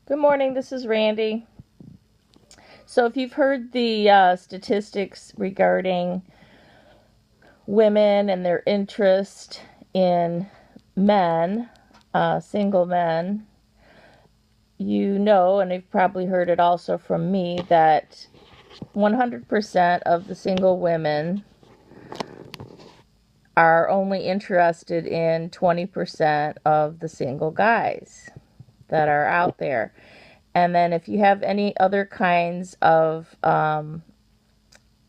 Good morning, this is Randy. So, if you've heard the statistics regarding women and their interest in men, single men, you know, and you've probably heard it also from me, that 100% of the single women are only interested in 20% of the single guys that are out there. And then if you have any other kinds of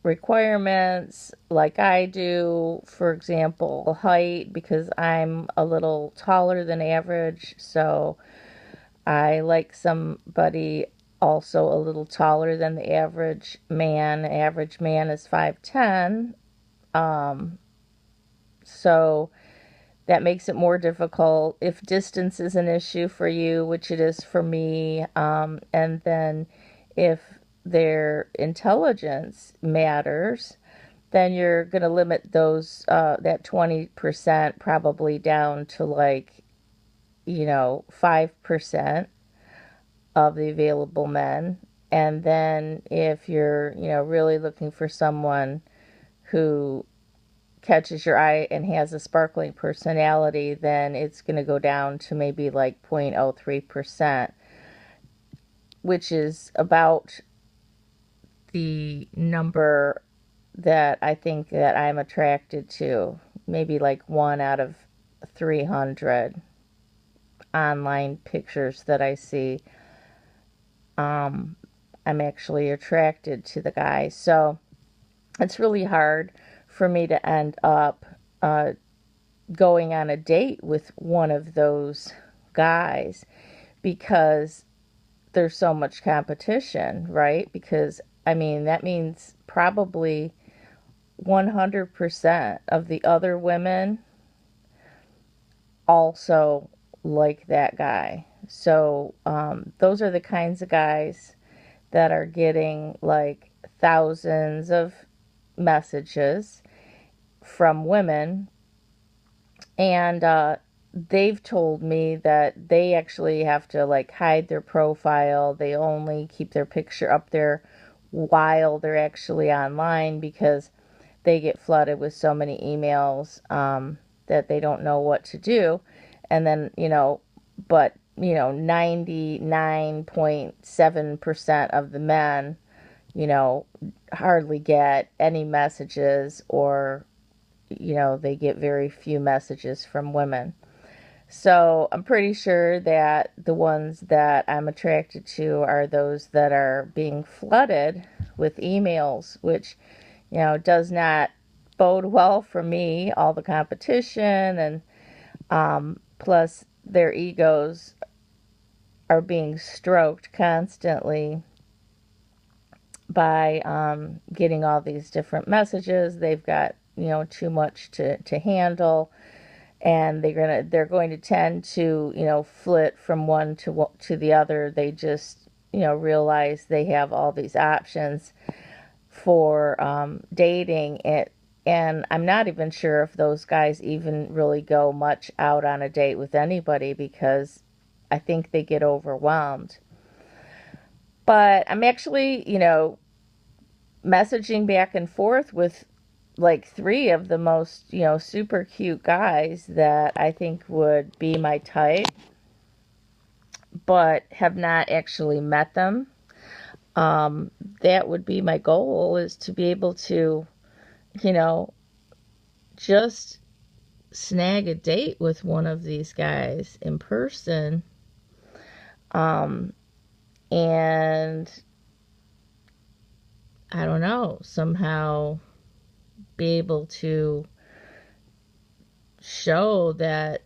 requirements like I do, for example, height, because I'm a little taller than average, so I like somebody also a little taller than the average man. Average man is 5'10", so that makes it more difficult. If distance is an issue for you, which it is for me, and then if their intelligence matters, then you're going to limit those that 20% probably down to 5% of the available men. And then if you're really looking for someone who catches your eye and has a sparkling personality, then it's going to go down to maybe 0.03%, which is about the number that I think that I'm attracted to. Maybe 1 out of 300 online pictures that I see. I'm actually attracted to the guy. So it's really hard for me to end up going on a date with one of those guys because there's so much competition, right? Because, that means probably 100% of the other women also like that guy. So, those are the kinds of guys that are getting thousands of messages from women, and they've told me that they actually have to hide their profile. They only keep their picture up there while they're actually online because they get flooded with so many emails that they don't know what to do. And then, but 99.7% of the men, hardly get any messages, or they get very few messages from women. So I'm pretty sure that the ones that I'm attracted to are those that are being flooded with emails, which, does not bode well for me, all the competition, and plus their egos are being stroked constantly by getting all these different messages. They've got too much to handle, and they're going to tend to flit from one to the other. They just realize they have all these options for dating it. And I'm not even sure if those guys even really go much out on a date with anybody because I think they get overwhelmed. But I'm actually, messaging back and forth with 3 of the most, super cute guys that I think would be my type, but have not actually met them. That would be my goal, is to be able to, you know, just snag a date with one of these guys in person. And I don't know, somehow be able to show that,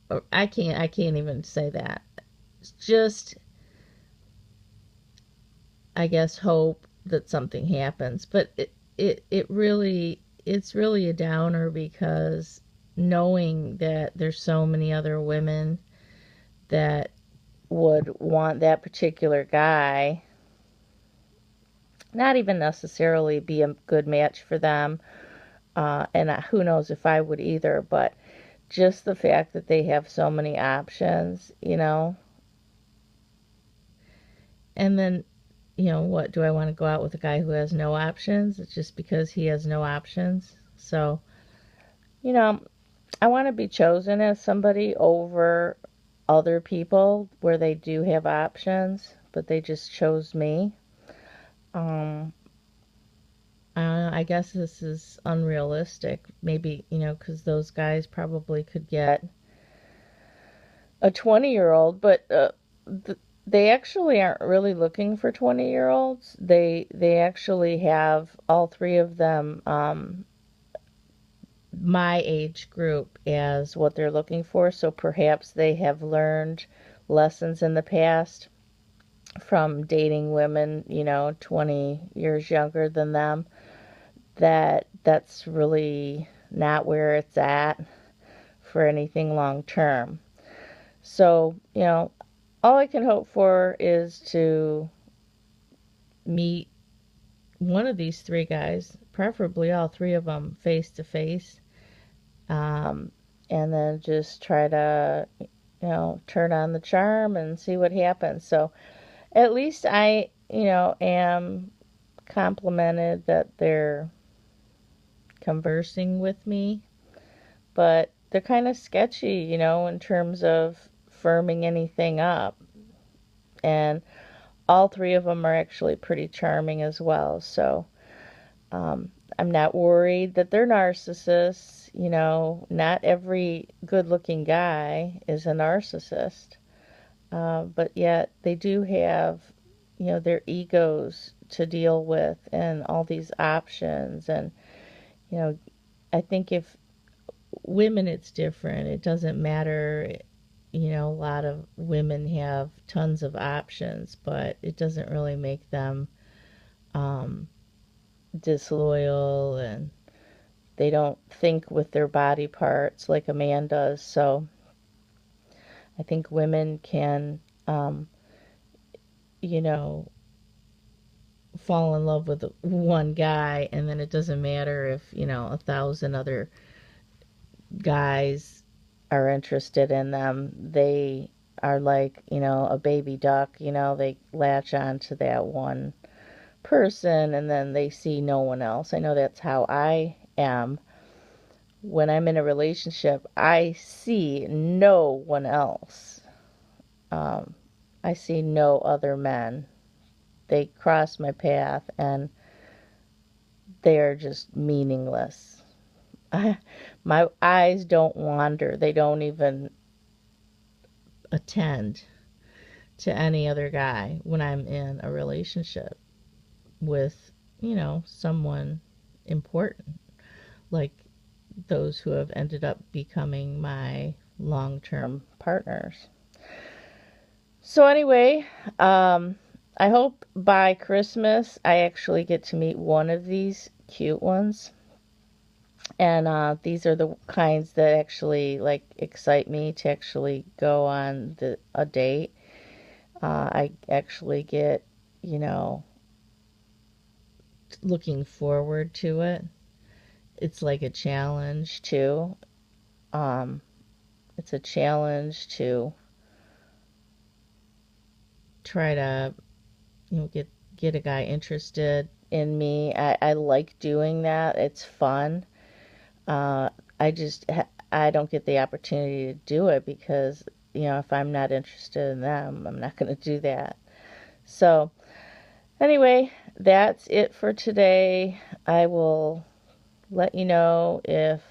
or I can't even say that. Just, I guess, hope that something happens. But it's really a downer, because knowing that there's so many other women that would want that particular guy, not even necessarily be a good match for them, and who knows if I would either, but just the fact that they have so many options, And then, what, do I want to go out with a guy who has no options? It's just because he has no options. So, you know, I want to be chosen as somebody over other people where they do have options, but they just chose me. Um, I guess this is unrealistic. Maybe, because those guys probably could get a 20-year-old, but they actually aren't really looking for 20-year-olds. They actually have all three of them my age group as what they're looking for. So perhaps they have learned lessons in the past from dating women, 20 years younger than them, that's really not where it's at for anything long term. So, all I can hope for is to meet one of these three guys, preferably all three of them face to face, and then just try to, turn on the charm and see what happens. So at least I, am complimented that they're conversing with me, but they're kind of sketchy, in terms of firming anything up. And all three of them are actually pretty charming as well. So I'm not worried that they're narcissists. Not every good looking guy is a narcissist. But yet they do have, their egos to deal with and all these options. And, I think if women, it's different. It doesn't matter. A lot of women have tons of options, but it doesn't really make them disloyal, and they don't think with their body parts like a man does. So I think women can, you know, fall in love with one guy, and then it doesn't matter if, 1,000 other guys are interested in them. They are like, a baby duck, they latch on to that one person and then they see no one else. I know that's how I am. When I'm in a relationship, I see no one else. Um, I see no other men. They cross my path and they are just meaningless. My eyes don't wander. They don't even attend to any other guy when I'm in a relationship with, someone important, like those who have ended up becoming my long-term partners. So anyway, I hope by Christmas I actually get to meet one of these cute ones. And these are the kinds that actually like excite me to actually go on a date. I actually get, you know, looking forward to it. It's like a challenge too. Um, it's a challenge to try to, get a guy interested in me. I like doing that. It's fun. Uh, I don't get the opportunity to do it because, if I'm not interested in them, I'm not going to do that. So anyway, that's it for today. I will let you know if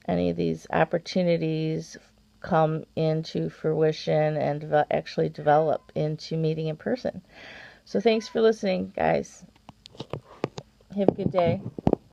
any of these opportunities come into fruition and actually develop into meeting in person. So thanks for listening, guys. Have a good day.